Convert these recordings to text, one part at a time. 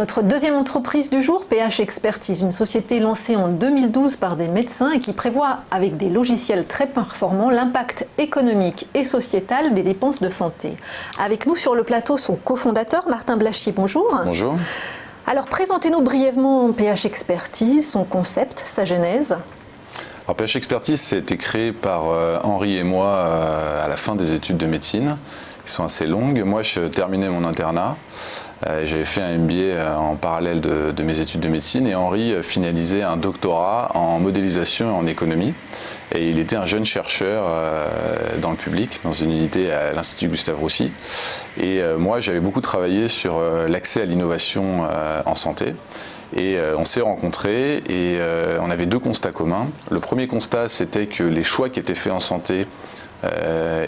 Notre deuxième entreprise du jour, PH Expertise, une société lancée en 2012 par des médecins et qui prévoit, avec des logiciels très performants, l'impact économique et sociétal des dépenses de santé. Avec nous sur le plateau, son cofondateur, Martin Blachier. Bonjour. Bonjour. Alors, présentez-nous brièvement PH Expertise, son concept, sa genèse. Alors, PH Expertise, ça a été créé par Henri et moi à la fin des études de médecine, qui sont assez longues. Moi, je terminais mon internat. J'avais fait un MBA en parallèle de mes études de médecine et Henri finalisait un doctorat en modélisation et en économie. Et il était un jeune chercheur dans le public, dans une unité à l'Institut Gustave Roussy. Et moi, j'avais beaucoup travaillé sur l'accès à l'innovation en santé. Et on s'est rencontrés et on avait deux constats communs. Le premier constat, c'était que les choix qui étaient faits en santé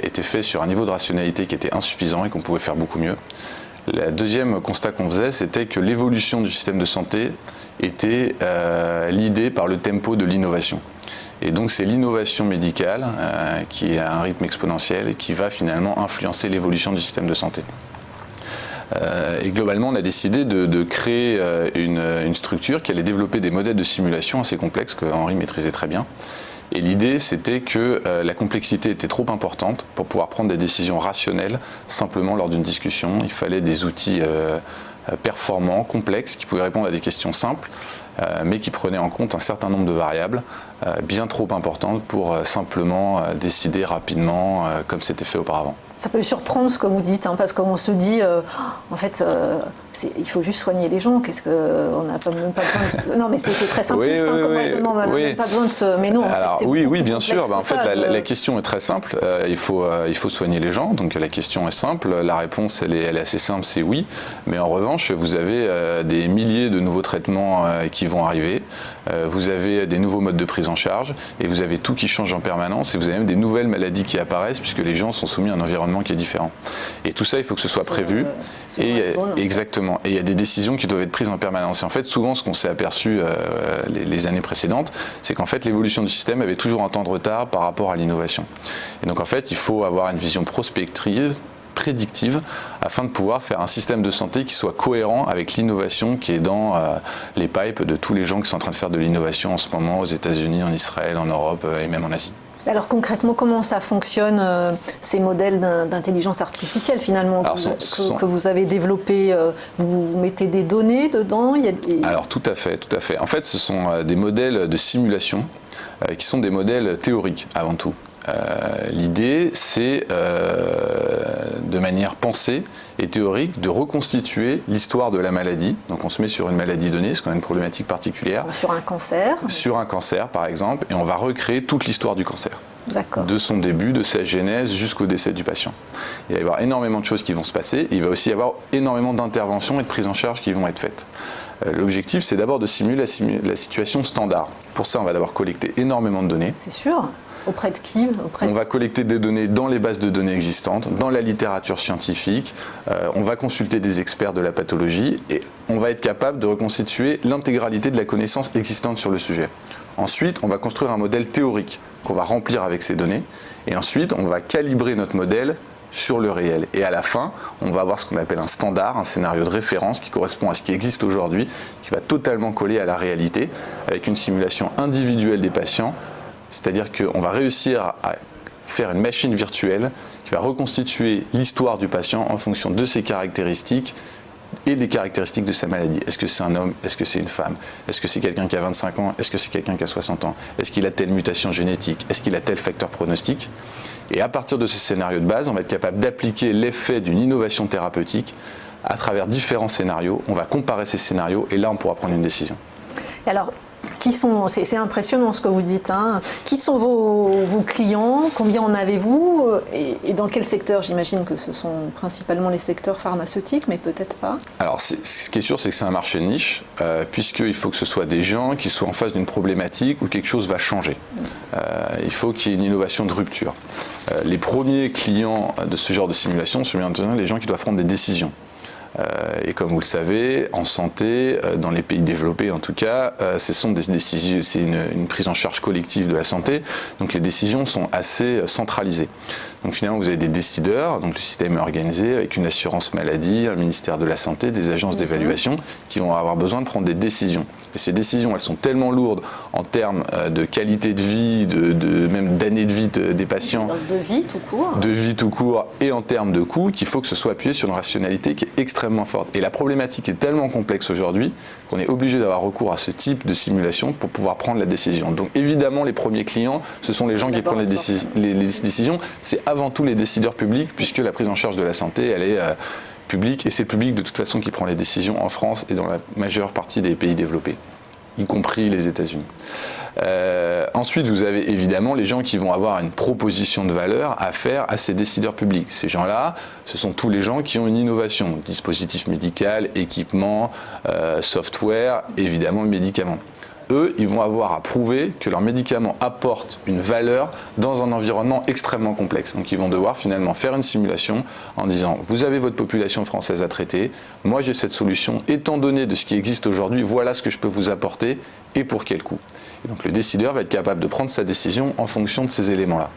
étaient faits sur un niveau de rationalité qui était insuffisant et qu'on pouvait faire beaucoup mieux. Le deuxième constat qu'on faisait, c'était que l'évolution du système de santé était l'idée par le tempo de l'innovation. Et donc c'est l'innovation médicale qui est à un rythme exponentiel et qui va finalement influencer l'évolution du système de santé. Et globalement, on a décidé de créer une structure qui allait développer des modèles de simulation assez complexes que Henri maîtrisait très bien. Et l'idée, c'était que la complexité était trop importante pour pouvoir prendre des décisions rationnelles simplement lors d'une discussion. Il fallait des outils performants, complexes, qui pouvaient répondre à des questions simples, mais qui prenaient en compte un certain nombre de variables bien trop importantes pour simplement décider rapidement comme c'était fait auparavant. Ça peut surprendre ce que vous dites, hein, parce qu'on se dit, en fait, il faut juste soigner les gens. Qu'est-ce que on n'a même pas besoin de... Non, mais c'est très simpliste comme raisonnement. On n'a même pas besoin de se. Mais non. Alors, en fait, oui, bien sûr. En fait, la question est très simple. Il faut soigner les gens. Donc la question est simple. La réponse, elle est assez simple, c'est oui. Mais en revanche, vous avez des milliers de nouveaux traitements qui vont arriver. Vous avez des nouveaux modes de prise en charge et vous avez tout qui change en permanence. Et vous avez même des nouvelles maladies qui apparaissent puisque les gens sont soumis à un environnement qui est différent. Et tout ça, il faut que ce soit prévu. Exactement. Et il y a des décisions qui doivent être prises en permanence. Et en fait, souvent, ce qu'on s'est aperçu les années précédentes, c'est qu'en fait, l'évolution du système avait toujours un temps de retard par rapport à l'innovation. Et donc, en fait, il faut avoir une vision prospective, prédictive, afin de pouvoir faire un système de santé qui soit cohérent avec l'innovation qui est dans les pipes de tous les gens qui sont en train de faire de l'innovation en ce moment aux États-Unis, en Israël, en Europe et même en Asie. Alors concrètement, comment ça fonctionne, ces modèles d'intelligence artificielle finalement que vous avez développés? Vous mettez des données dedans? Alors tout à fait. En fait, ce sont des modèles de simulation qui sont des modèles théoriques avant tout. L'idée, c'est de manière pensée et théorique de reconstituer l'histoire de la maladie. Donc on se met sur une maladie donnée, parce qu'on a une problématique particulière. Sur un cancer? Sur un cancer, par exemple, et on va recréer toute l'histoire du cancer. D'accord. De son début, de sa genèse jusqu'au décès du patient. Il va y avoir énormément de choses qui vont se passer. Il va aussi y avoir énormément d'interventions et de prises en charge qui vont être faites. L'objectif, c'est d'abord de simuler la situation standard. Pour ça, on va d'abord collecter énormément de données. C'est sûr. Auprès de qui? On va collecter des données dans les bases de données existantes, dans la littérature scientifique, on va consulter des experts de la pathologie et on va être capable de reconstituer l'intégralité de la connaissance existante sur le sujet. Ensuite, on va construire un modèle théorique qu'on va remplir avec ces données et ensuite, on va calibrer notre modèle sur le réel. Et à la fin, on va avoir ce qu'on appelle un standard, un scénario de référence qui correspond à ce qui existe aujourd'hui, qui va totalement coller à la réalité avec une simulation individuelle des patients. C'est-à-dire qu'on va réussir à faire une machine virtuelle qui va reconstituer l'histoire du patient en fonction de ses caractéristiques et des caractéristiques de sa maladie. Est-ce que c'est un homme? Est-ce que c'est une femme? Est-ce que c'est quelqu'un qui a 25 ans? Est-ce que c'est quelqu'un qui a 60 ans? Est-ce qu'il a telle mutation génétique? Est-ce qu'il a tel facteur pronostic? Et à partir de ce scénario de base, on va être capable d'appliquer l'effet d'une innovation thérapeutique à travers différents scénarios. On va comparer ces scénarios et là, on pourra prendre une décision. Et alors, c'est impressionnant ce que vous dites, hein. Qui sont vos clients? Combien en avez-vous? Et dans quel secteur? J'imagine que ce sont principalement les secteurs pharmaceutiques, mais peut-être pas. Alors, ce qui est sûr, c'est que c'est un marché de niche, puisqu'il faut que ce soit des gens qui soient en face d'une problématique où quelque chose va changer. Il faut qu'il y ait une innovation de rupture. Les premiers clients de ce genre de simulation sont bien entendu les gens qui doivent prendre des décisions. Et comme vous le savez, en santé, dans les pays développés en tout cas, ce sont des décisions, c'est une prise en charge collective de la santé, donc les décisions sont assez centralisées. Donc finalement, vous avez des décideurs, donc le système est organisé avec une assurance maladie, un ministère de la Santé, des agences d'évaluation qui vont avoir besoin de prendre des décisions. Et ces décisions, elles sont tellement lourdes en termes de qualité de vie, même d'années de vie des patients. De vie tout court. De vie tout court et en termes de coûts, qu'il faut que ce soit appuyé sur une rationalité qui est extrêmement forte. Et la problématique est tellement complexe aujourd'hui qu'on est obligé d'avoir recours à ce type de simulation pour pouvoir prendre la décision. Donc évidemment, les premiers clients, ce sont les gens qui prennent les décisions. C'est avant tout les décideurs publics, puisque la prise en charge de la santé, elle est publique, et c'est le public de toute façon qui prend les décisions en France et dans la majeure partie des pays développés, y compris les États-Unis. Ensuite, vous avez évidemment les gens qui vont avoir une proposition de valeur à faire à ces décideurs publics. Ces gens-là, ce sont tous les gens qui ont une innovation, dispositif médical, équipement, software, évidemment médicaments. Eux, ils vont avoir à prouver que leurs médicaments apportent une valeur dans un environnement extrêmement complexe. Donc ils vont devoir finalement faire une simulation en disant « Vous avez votre population française à traiter, moi j'ai cette solution, étant donné de ce qui existe aujourd'hui, voilà ce que je peux vous apporter et pour quel coût ». Et donc le décideur va être capable de prendre sa décision en fonction de ces éléments-là.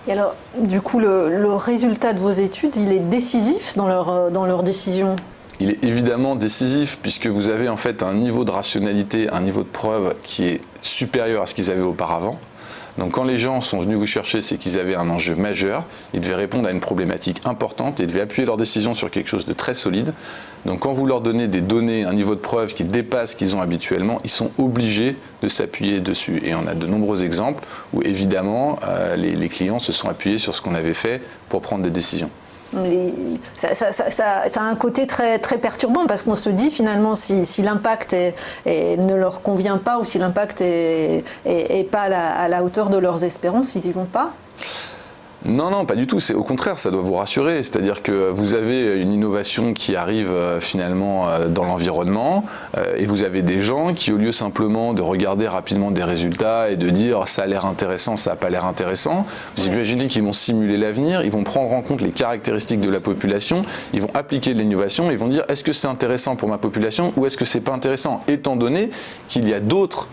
Et alors, du coup, le résultat de vos études, il est décisif dans leur décision ? Il est évidemment décisif puisque vous avez en fait un niveau de rationalité, un niveau de preuve qui est supérieur à ce qu'ils avaient auparavant. Donc quand les gens sont venus vous chercher, c'est qu'ils avaient un enjeu majeur, ils devaient répondre à une problématique importante et devaient appuyer leur décision sur quelque chose de très solide. Donc quand vous leur donnez des données, un niveau de preuve qui dépasse ce qu'ils ont habituellement, ils sont obligés de s'appuyer dessus. Et on a de nombreux exemples où évidemment les clients se sont appuyés sur ce qu'on avait fait pour prendre des décisions. Ça a un côté très, très perturbant parce qu'on se dit finalement si l'impact ne leur convient pas ou si l'impact est pas à la hauteur de leurs espérances, ils n'y vont pas. Non, non, pas du tout. C'est au contraire, ça doit vous rassurer. C'est-à-dire que vous avez une innovation qui arrive finalement dans l'environnement et vous avez des gens qui, au lieu simplement de regarder rapidement des résultats et de dire ça a l'air intéressant, ça n'a pas l'air intéressant, vous imaginez qu'ils vont simuler l'avenir, ils vont prendre en compte les caractéristiques de la population, ils vont appliquer de l'innovation, ils vont dire est-ce que c'est intéressant pour ma population ou est-ce que c'est pas intéressant, étant donné qu'il y a d'autres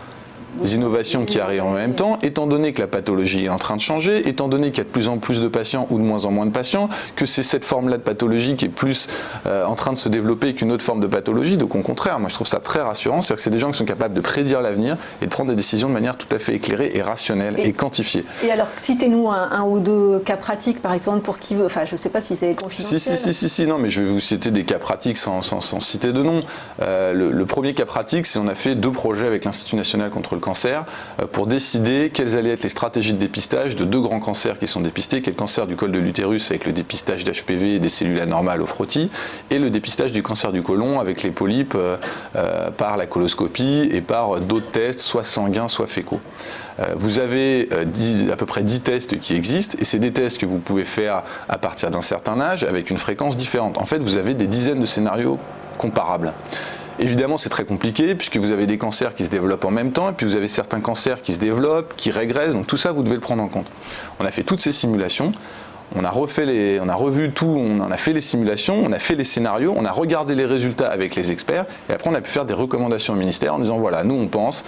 innovations qui arrivent en même temps, étant donné que la pathologie est en train de changer, étant donné qu'il y a de plus en plus de patients ou de moins en moins de patients, que c'est cette forme-là de pathologie qui est plus en train de se développer qu'une autre forme de pathologie. Donc au contraire, moi je trouve ça très rassurant, c'est-à-dire que c'est des gens qui sont capables de prédire l'avenir et de prendre des décisions de manière tout à fait éclairée et rationnelle et quantifiée. Et alors citez-nous un ou deux cas pratiques par exemple pour qui veut, enfin je ne sais pas si c'est confidentiel. Si, non mais je vais vous citer des cas pratiques sans citer de nom. Le premier cas pratique, c'est on a fait 2 projets avec l'Institut national contre le cancer pour décider quelles allaient être les stratégies de dépistage de 2 grands cancers qui sont dépistés, qui est le cancer du col de l'utérus avec le dépistage d'HPV et des cellules anormales au frottis et le dépistage du cancer du côlon avec les polypes par la coloscopie et par d'autres tests, soit sanguins, soit fécaux. Vous avez à peu près 10 tests qui existent et c'est des tests que vous pouvez faire à partir d'un certain âge avec une fréquence différente. En fait, vous avez des dizaines de scénarios comparables. Évidemment, c'est très compliqué puisque vous avez des cancers qui se développent en même temps et puis vous avez certains cancers qui se développent, qui régressent. Donc tout ça, vous devez le prendre en compte. On a fait toutes ces simulations. On a revu tout, on en a fait les simulations, on a fait les scénarios, on a regardé les résultats avec les experts et après on a pu faire des recommandations au ministère en disant voilà, nous on pense,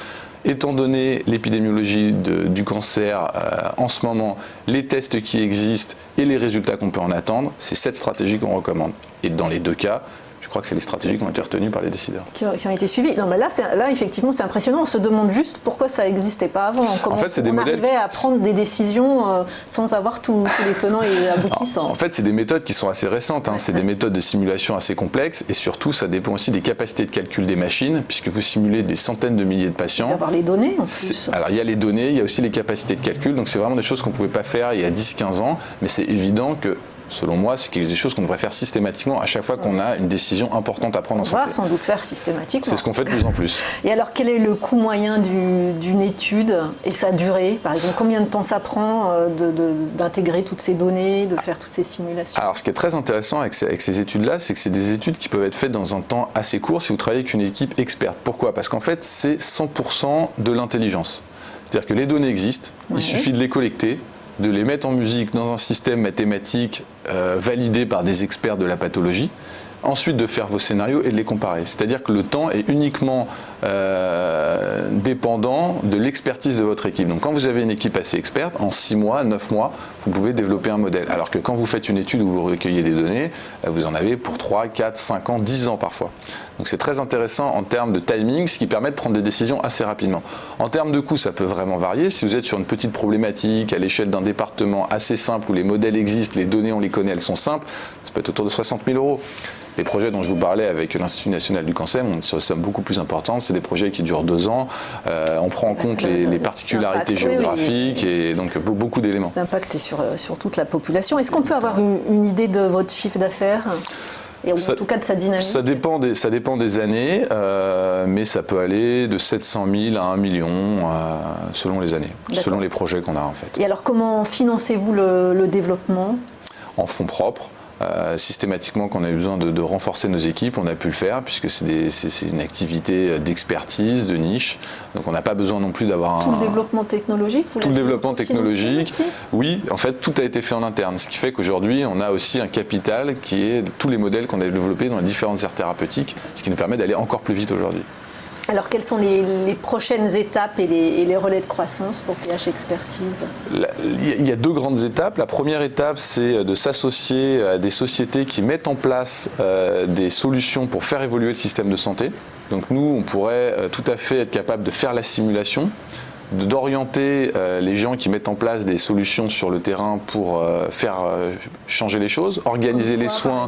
étant donné l'épidémiologie du cancer en ce moment, les tests qui existent et les résultats qu'on peut en attendre, c'est cette stratégie qu'on recommande. Et dans les 2 cas, je crois que c'est les stratégies qui ont été retenues par les décideurs. Qui ont été suivies. Non, mais là, effectivement, c'est impressionnant. On se demande juste pourquoi ça n'existait pas avant. Comment on arrivait à prendre des décisions sans avoir tous les tenants et aboutissants. En fait, c'est des méthodes qui sont assez récentes. C'est des méthodes de simulation assez complexes. Et surtout, ça dépend aussi des capacités de calcul des machines, puisque vous simulez des centaines de milliers de patients. D'avoir les données, en plus. Alors, il y a les données, il y a aussi les capacités de calcul. Donc, c'est vraiment des choses qu'on ne pouvait pas faire il y a 10-15 ans. Mais c'est évident que selon moi, c'est des choses qu'on devrait faire systématiquement à chaque fois qu'on a une décision importante à prendre en santé. On va sans doute faire systématiquement. C'est ce qu'on fait de plus en plus. Et alors, quel est le coût moyen d'une étude et sa durée? Par exemple, combien de temps ça prend d'intégrer toutes ces données, de faire toutes ces simulations? Alors, ce qui est très intéressant avec ces études-là, c'est que c'est des études qui peuvent être faites dans un temps assez court si vous travaillez avec une équipe experte. Pourquoi? Parce qu'en fait, c'est 100% de l'intelligence. C'est-à-dire que les données existent, il suffit de les collecter, de les mettre en musique dans un système mathématique validé par des experts de la pathologie. ensuite de faire vos scénarios et de les comparer. C'est-à-dire que le temps est uniquement dépendant de l'expertise de votre équipe. Donc quand vous avez une équipe assez experte, en 6 mois, 9 mois, vous pouvez développer un modèle. Alors que quand vous faites une étude où vous recueillez des données, vous en avez pour 3, 4, 5 ans, 10 ans parfois. Donc c'est très intéressant en termes de timing, ce qui permet de prendre des décisions assez rapidement. En termes de coûts, ça peut vraiment varier. Si vous êtes sur une petite problématique à l'échelle d'un département assez simple où les modèles existent, les données on les connaît, elles sont simples, ça peut être autour de 60 000 €. Les projets dont je vous parlais avec l'Institut national du cancer, on est sur des sommes beaucoup plus importantes. C'est des projets qui durent 2 ans. On prend en compte les particularités géographiques et donc beaucoup d'éléments. L'impact est sur toute la population. Est-ce qu'on peut avoir une idée de votre chiffre d'affaires ? Et en tout cas de sa dynamique. Ça dépend des années, mais ça peut aller de 700 000 à 1 million selon les années, selon les projets qu'on a en fait. Et alors comment financez-vous le développement ? En fonds propres. Systématiquement, quand on a eu besoin de renforcer nos équipes, on a pu le faire puisque c'est une activité d'expertise, de niche. Donc on n'a pas besoin non plus d'avoir tout le développement technologique. Tout le développement technologique, oui, en fait tout a été fait en interne. Ce qui fait qu'aujourd'hui on a aussi un capital qui est tous les modèles qu'on a développés dans les différentes aires thérapeutiques, ce qui nous permet d'aller encore plus vite aujourd'hui. Alors, quelles sont les prochaines étapes et les relais de croissance pour PH Expertise ? Il y a 2 grandes étapes. La première étape, c'est de s'associer à des sociétés qui mettent en place des solutions pour faire évoluer le système de santé. Donc nous, on pourrait tout à fait être capable de faire la simulation, d'orienter les gens qui mettent en place des solutions sur le terrain pour faire changer les choses, organiser les soins,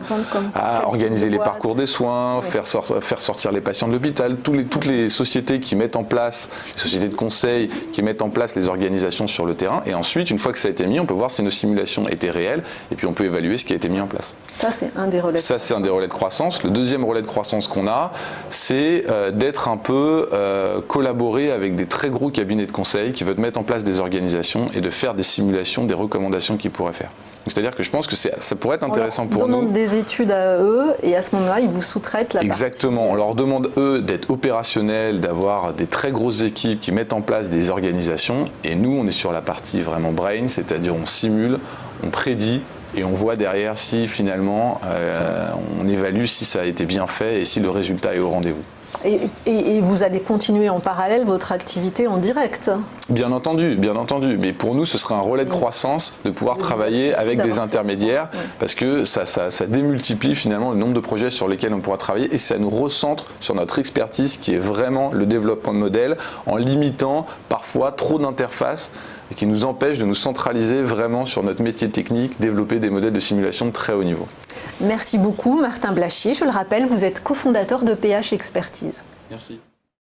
organiser les parcours des soins, faire sortir les patients de l'hôpital, toutes les sociétés qui mettent en place, les sociétés de conseil qui mettent en place les organisations sur le terrain. Et ensuite, une fois que ça a été mis, on peut voir si nos simulations étaient réelles et puis on peut évaluer ce qui a été mis en place. Ça, c'est un des relais. Ça, c'est un des relais de croissance. Le deuxième relais de croissance qu'on a, c'est d'être un peu collaborer avec des très gros cabinets de conseil qui veulent mettre en place des organisations et de faire des simulations, des recommandations qu'ils pourraient faire. C'est-à-dire que je pense que ça pourrait être intéressant pour nous. On demande des études à eux et à ce moment-là, ils vous sous-traitent la Exactement. partie. On leur demande, eux, d'être opérationnels, d'avoir des très grosses équipes qui mettent en place des organisations. Et nous, on est sur la partie vraiment brain, c'est-à-dire on simule, on prédit et on voit derrière si finalement on évalue si ça a été bien fait et si le résultat est au rendez-vous. Et vous allez continuer en parallèle votre activité en direct ? Bien entendu. Mais pour nous, ce serait un relais de croissance de pouvoir travailler avec des intermédiaires parce que ça démultiplie finalement le nombre de projets sur lesquels on pourra travailler et ça nous recentre sur notre expertise qui est vraiment le développement de modèles en limitant parfois trop d'interfaces et qui nous empêche de nous centraliser vraiment sur notre métier technique, développer des modèles de simulation de très haut niveau. Merci beaucoup Martin Blachier. Je le rappelle, vous êtes cofondateur de PH Expertise. Merci.